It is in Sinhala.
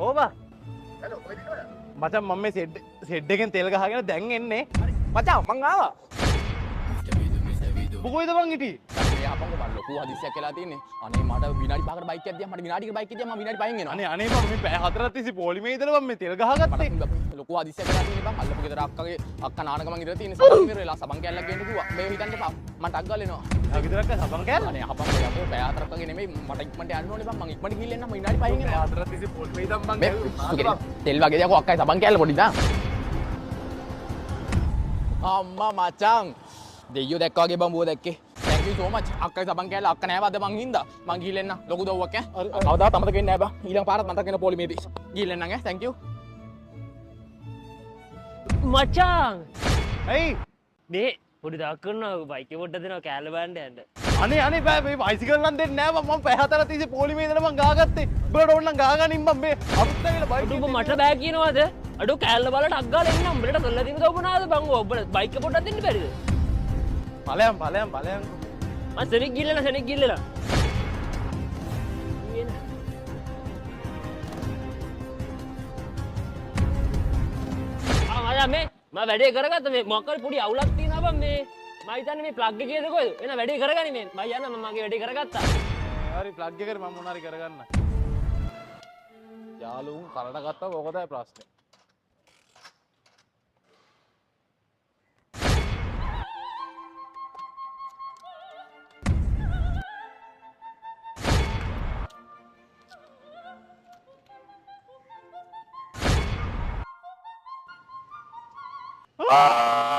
ඕබා මචං මම මේ සෙඩ් එකෙන් තෙල් ගහගෙන දැන් එන්නේ මචං මං ආවා මොකෝයිද බං හිටියේ මේ අපංග මම ලොකු හදිස්සියක් වෙලා තියෙන්නේ අනේ මට විනාඩි 5කට බයික් එකක් දිහා මට විනාඩියකට බයික් එක දිහා මම විනාඩි 5න් එනවා අනේ බං මේ පැය 4ක් තිස්සේ පොලිමේ ඉඳලා බං මේ තෙල් ගහගත්තේ ලොකු හදිස්සියක් වෙලා තියෙන්නේ බං අල්ලපු ගෙදර අක්කගේ අක්කා නානකමන් ඉඳලා තියෙන්නේ සබන් ඉවර වෙලා සබන් කැල්ලක් ගේන්න කිව්වා මේ හිතන්න එපා මට අක් ගාලා එනවා ගෙදරක් සබන් කැල්ල අනේ අපංග යකෝ පැය 4ක් වගේ නෙමෙයි මට ඉක්මනට යන්න ඕනේ බං මං ඉක්මනට ගිහින් එන්නම් විනාඩි 5න් එනවා 4ක් තිස්සේ පොලිමේ ඉඳන් බං තෙල් වගේ යකෝ අක්කයි සබන් කැල්ල පොඩි දා අම්මා මචං දෙයියෝ දැක්කා වගේ බම්බුව දැක්කේ thank you so much අක්කයි සබන් කෑල්ල අක්ක නෑවද මං හින්දා මං ගිහින් එන්න ලොකු දව්වක් ඈ කවදාවත් අමතක වෙන්නේ නෑ බං ඊළඟ පාරත් මතක වෙන පොලිමේදී ගිහින් එන්නම් ඈ thank you මචං ඇයි මේ පොඩි දවක් කරනවා බයික් එක පොඩ්ඩක් දෙනවා කෑල්ල බෑන්ඩ යන්න අනේ බෑ මේ බයිසිකල් නම් දෙන්නේ නෑ මම පැය 4ක් තිස්සේ පොලිමේ ඉඳලා මං ගහගත්තේ උඹලට ඕන නම් ගහගනින් මම මේ අරුත් නැවිලා බයික් උඹ මට බෑ කියනවාද අඩෝ කෑල්ල බලට අක් ගාලා එන්න උඹලට කරලා තියෙන දව මොනවාද බං ඔබ බයික් එක පොඩ්ඩක් දෙන්න බැරිද ඵලයන් මම සෙනෙක් ගිල්ලලා මේ මම වැඩේ කරගත්ත මේ මොකක් හරි පොඩි අවුලක් තියෙනවා බං මේ මම හිතන්නේ මේ ප්ලග් එකේද කොහෙද එන වැඩේ කරගනි මේ මම යන්න මම මගේ වැඩේ කරගත්තා හරි ප්ලග් එකට මම මොනාරි කරගන්න යාළුවෝ කරට ගත්තා ඕක තමයි ප්‍රශ්නේ Ah!